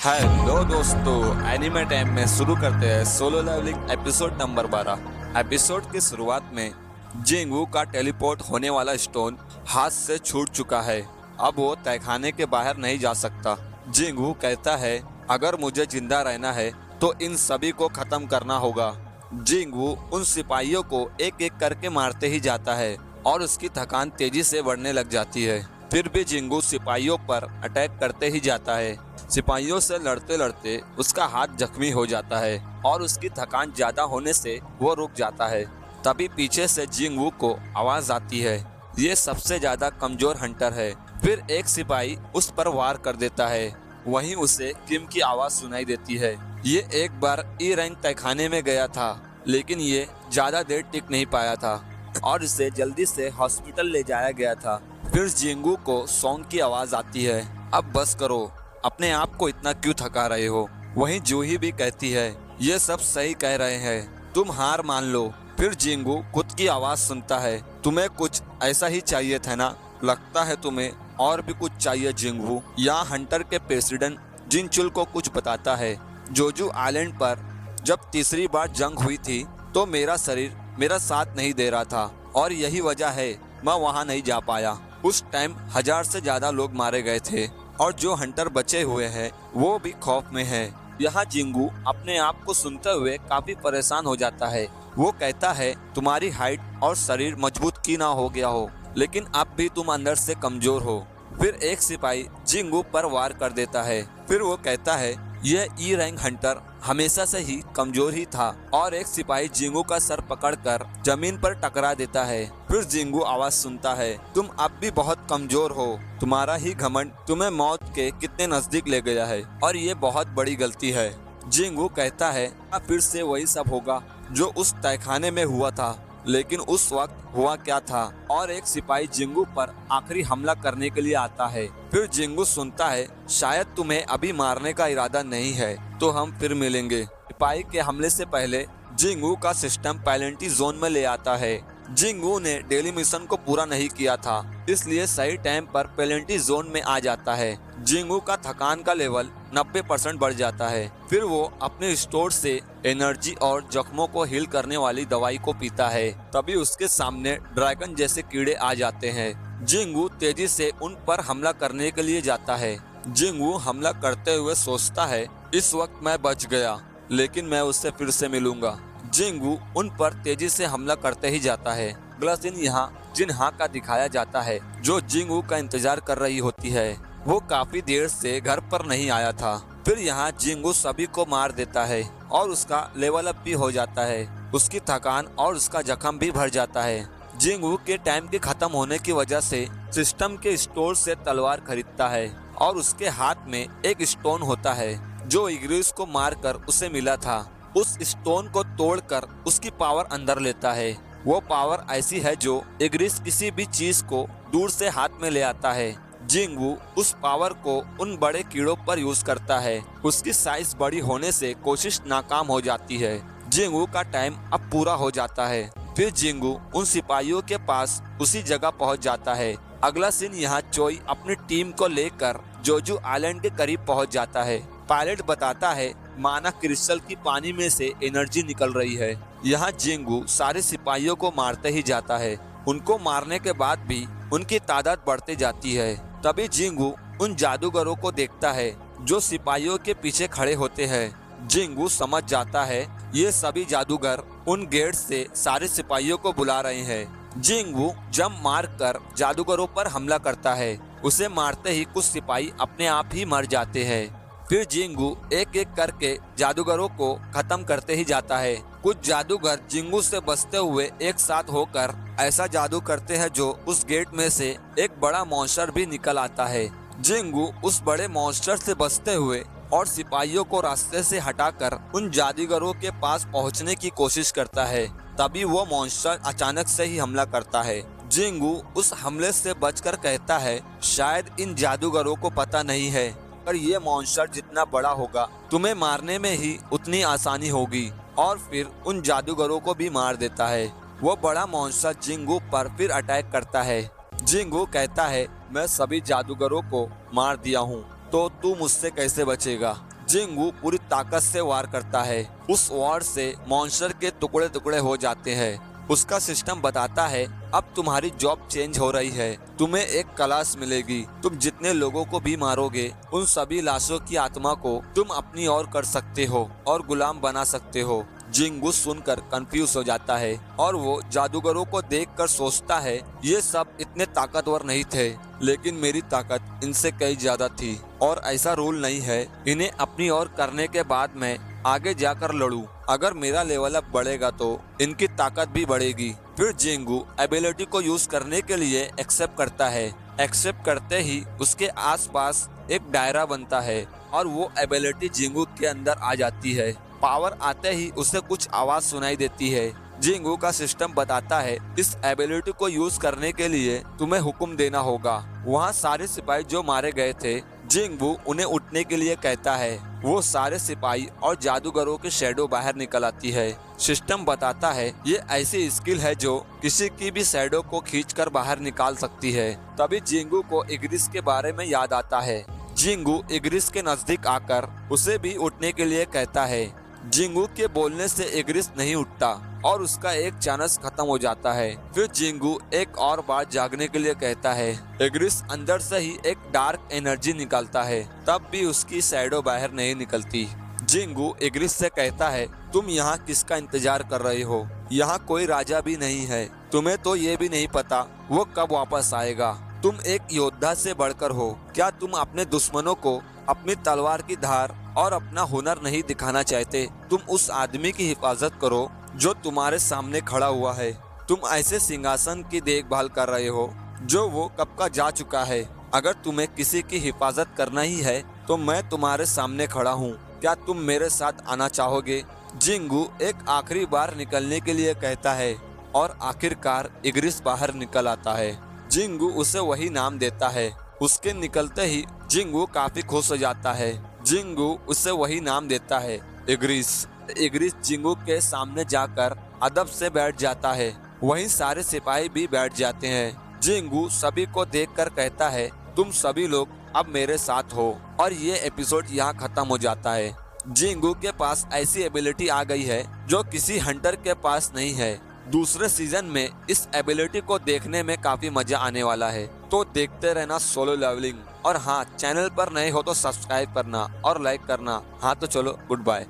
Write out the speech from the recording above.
Hello दोस्तों, anime time में शुरू करते हैं Solo Leveling episode number 12। Episode की शुरुआत में जिंगू का टेलीपोर्ट होने वाला स्टोन हाथ से छूट चुका है। अब वो तहखाने के बाहर नहीं जा सकता। जिंगू कहता है अगर मुझे जिंदा रहना है तो इन सभी को खत्म करना होगा। जिंगू उन सिपाहियों को एक एक करके मारते ही जाता है और उसकी थकान तेजी से बढ़ने लग जाती है। फिर भी जिंगू सिपाहियों पर अटैक करते ही जाता है। सिपाहियों से लड़ते लड़ते उसका हाथ जख्मी हो जाता है और उसकी थकान ज्यादा होने से वो रुक जाता है। तभी पीछे से जिंगू को आवाज आती है, ये सबसे ज्यादा कमजोर हंटर है। फिर एक सिपाही उस पर वार कर देता है। वहीं उसे किम की आवाज सुनाई देती है। ये एक बार ई रैंक तहखाने में गया था, लेकिन ये ज्यादा देर टिक नहीं पाया था और इसे जल्दी से हॉस्पिटल ले जाया गया था। फिर जिंगू को सॉन्ग की आवाज आती है, अब बस करो, अपने आप को इतना क्यों थका रहे हो। वहीं जूही भी कहती है, ये सब सही कह रहे हैं, तुम हार मान लो। फिर जिंगू खुद की आवाज सुनता है, तुम्हें कुछ ऐसा ही चाहिए था ना, लगता है तुम्हें और भी कुछ चाहिए जिंगू। यहाँ हंटर के प्रेसिडेंट जिनचुल को कुछ बताता है, जोजू आइलैंड पर जब तीसरी बार जंग हुई थी तो मेरा शरीर मेरा साथ नहीं दे रहा था और यही वजह है मैं वहाँ नहीं जा पाया। उस टाइम 1000 से ज्यादा लोग मारे गए थे और जो हंटर बचे हुए हैं वो भी खौफ में हैं। यहाँ जिंगू अपने आप को सुनते हुए काफी परेशान हो जाता है। वो कहता है तुम्हारी हाइट और शरीर मजबूत क्यों ना हो गया हो, लेकिन अब भी तुम अंदर से कमजोर हो। फिर एक सिपाही जिंगू पर वार कर देता है। फिर वो कहता है यह ई रैंक हंटर हमेशा से ही कमजोर ही था और एक सिपाही जिंगू का सर पकड़कर जमीन पर टकरा देता है। फिर जिंगू आवाज सुनता है, तुम अब भी बहुत कमजोर हो, तुम्हारा ही घमंड तुम्हें मौत के कितने नजदीक ले गया है और ये बहुत बड़ी गलती है। जिंगू कहता है अब फिर से वही सब होगा जो उस तहखाने में हुआ था, लेकिन उस वक्त हुआ क्या था। और एक सिपाही जिंगू पर आखिरी हमला करने के लिए आता है। फिर जिंगू सुनता है शायद तुम्हें अभी मारने का इरादा नहीं है तो हम फिर मिलेंगे। सिपाही के हमले से पहले जिंगू का सिस्टम पैलेंटी जोन में ले आता है। जिंगू ने डेली मिशन को पूरा नहीं किया था, इसलिए सही टाइम पर पैलेंटी जोन में आ जाता है। जिंगू का थकान का लेवल 90% बढ़ जाता है। फिर वो अपने स्टोर से एनर्जी और जख्मों को हील करने वाली दवाई को पीता है। तभी उसके सामने ड्रैगन जैसे कीड़े आ जाते हैं। जिंगू तेजी से उन पर हमला करने के लिए जाता है। जिंगू हमला करते हुए सोचता है इस वक्त मैं बच गया, लेकिन मैं उससे फिर से मिलूंगा। जिंगू उन पर तेजी से हमला करते ही जाता है। अगला सीन यहाँ जिन्हा का दिखाया जाता है, जो जिंगू का इंतजार कर रही होती है। वो काफी देर से घर पर नहीं आया था। फिर यहाँ जिंगू सभी को मार देता है और उसका लेवल अप भी हो जाता है। उसकी थकान और उसका जख्म भी भर जाता है। जिंगू के टाइम के खत्म होने की वजह से सिस्टम के स्टोर से तलवार खरीदता है और उसके हाथ में एक स्टोन होता है जो इग्रिस को मारकर उसे मिला था। उस स्टोन को तोड़कर उसकी पावर अंदर लेता है। वो पावर ऐसी है जो इग्रिस किसी भी चीज को दूर से हाथ में ले आता है। जिंगू उस पावर को उन बड़े कीड़ों पर यूज करता है। उसकी साइज बड़ी होने से कोशिश नाकाम हो जाती है। जिंगू का टाइम अब पूरा हो जाता है। फिर जिंगू उन सिपाहियों के पास उसी जगह पहुंच जाता है। अगला सीन यहाँ चोई अपनी टीम को लेकर जोजू आइलैंड के करीब पहुंच जाता है। पायलट बताता है माना क्रिस्टल की पानी में से एनर्जी निकल रही है। यहाँ जिंगू सारे सिपाहियों को मारते ही जाता है। उनको मारने के बाद भी उनकी तादाद बढ़ते जाती है। तभी जिंगू उन जादूगरों को देखता है जो सिपाहियों के पीछे खड़े होते हैं। जिंगू समझ जाता है ये सभी जादूगर उन गेट से सारे सिपाहियों को बुला रहे हैं। जिंगू जंप मार कर जादूगरों पर हमला करता है। उसे मारते ही कुछ सिपाही अपने आप ही मर जाते हैं। फिर जिंगू एक एक करके जादूगरों को खत्म करते ही जाता है। कुछ जादूगर जिंगू से बचते हुए एक साथ होकर ऐसा जादू करते हैं जो उस गेट में से एक बड़ा मॉन्स्टर भी निकल आता है। जिंगू उस बड़े मॉन्स्टर से बचते हुए और सिपाहियों को रास्ते से हटाकर उन जादूगरों के पास पहुंचने की कोशिश करता है। तभी वो मॉन्स्टर अचानक से ही हमला करता है। जिंगू उस हमले से बचकर कहता है शायद इन जादूगरों को पता नहीं है पर ये मॉन्स्टर जितना बड़ा होगा तुम्हें मारने में ही उतनी आसानी होगी, और फिर उन जादूगरों को भी मार देता है। वो बड़ा मॉन्स्टर जिंगू पर फिर अटैक करता है। जिंगू कहता है मैं सभी जादूगरों को मार दिया हूँ तो तू मुझसे कैसे बचेगा। जिंगू पूरी ताकत से वार करता है। उस वार से मॉन्स्टर के टुकड़े टुकड़े हो जाते हैं। उसका सिस्टम बताता है अब तुम्हारी जॉब चेंज हो रही है, तुम्हें एक क्लास मिलेगी। तुम जितने लोगों को भी मारोगे उन सभी लाशों की आत्मा को तुम अपनी ओर कर सकते हो और गुलाम बना सकते हो। जिंगू सुनकर कंफ्यूज हो जाता है और वो जादूगरों को देखकर सोचता है ये सब इतने ताकतवर नहीं थे, लेकिन मेरी ताकत इनसे कई ज्यादा थी और ऐसा रूल नहीं है इन्हें अपनी ओर करने के बाद मैं आगे जाकर लड़ूं। अगर मेरा लेवल अप बढ़ेगा तो इनकी ताकत भी बढ़ेगी। फिर जिंगू एबिलिटी को यूज करने के लिए एक्सेप्ट करता है। एक्सेप्ट करते ही उसके आसपास एक दायरा बनता है और वो एबिलिटी जिंगू के अंदर आ जाती है। पावर आते ही उसे कुछ आवाज सुनाई देती है। जिंगू का सिस्टम बताता है इस एबिलिटी को यूज करने के लिए तुम्हें हुक्म देना होगा। वहाँ सारे सिपाही जो मारे गए थे, जिंगू उन्हें उठने के लिए कहता है। वो सारे सिपाही और जादूगरों के शैडो बाहर निकल आती है। सिस्टम बताता है ये ऐसी स्किल है जो किसी की भी शैडो को खींचकर बाहर निकाल सकती है। तभी जिंगू को इग्रिस के बारे में याद आता है। जिंगू इग्रिस के नजदीक आकर उसे भी उठने के लिए कहता है। जिंगू के बोलने से इग्रिस नहीं उठता और उसका एक चांस खत्म हो जाता है। फिर जिंगू एक और बार जागने के लिए कहता है। इग्रिस अंदर से ही एक डार्क एनर्जी निकालता है, तब भी उसकी शैडो बाहर नहीं निकलती। जिंगू इग्रिस से कहता है तुम यहाँ किसका इंतजार कर रहे हो? यहाँ कोई राजा भी नहीं है। तुम्हें तो ये भी नहीं पता वो कब वापस आएगा। तुम एक योद्धा से बढ़कर हो। क्या तुम अपने दुश्मनों को अपनी तलवार की धार और अपना हुनर नहीं दिखाना चाहते? तुम उस आदमी की हिफाजत करो जो तुम्हारे सामने खड़ा हुआ है। तुम ऐसे सिंहासन की देखभाल कर रहे हो जो वो कब का जा चुका है। अगर तुम्हें किसी की हिफाजत करना ही है तो मैं तुम्हारे सामने खड़ा हूँ। क्या तुम मेरे साथ आना चाहोगे? जिंगू एक आखिरी बार निकलने के लिए कहता है और आखिरकार इग्रिस बाहर निकल आता है। जिंगू उसे वही नाम देता है। उसके निकलते ही जिंगू काफी खुश हो जाता है। जिंगू उसे वही नाम देता है, इग्रिस। इग्रिस जिंगू के सामने जाकर अदब से बैठ जाता है। वहीं सारे सिपाही भी बैठ जाते हैं। जिंगू सभी को देखकर कहता है तुम सभी लोग अब मेरे साथ हो। और ये एपिसोड यहाँ खत्म हो जाता है। जिंगू के पास ऐसी एबिलिटी आ गई है जो किसी हंटर के पास नहीं है। दूसरे सीजन में इस एबिलिटी को देखने में काफी मजा आने वाला है। तो देखते रहना सोलो लेवलिंग। और हाँ, चैनल पर नए हो तो सब्सक्राइब करना और लाइक करना। हाँ तो चलो, गुड बाय।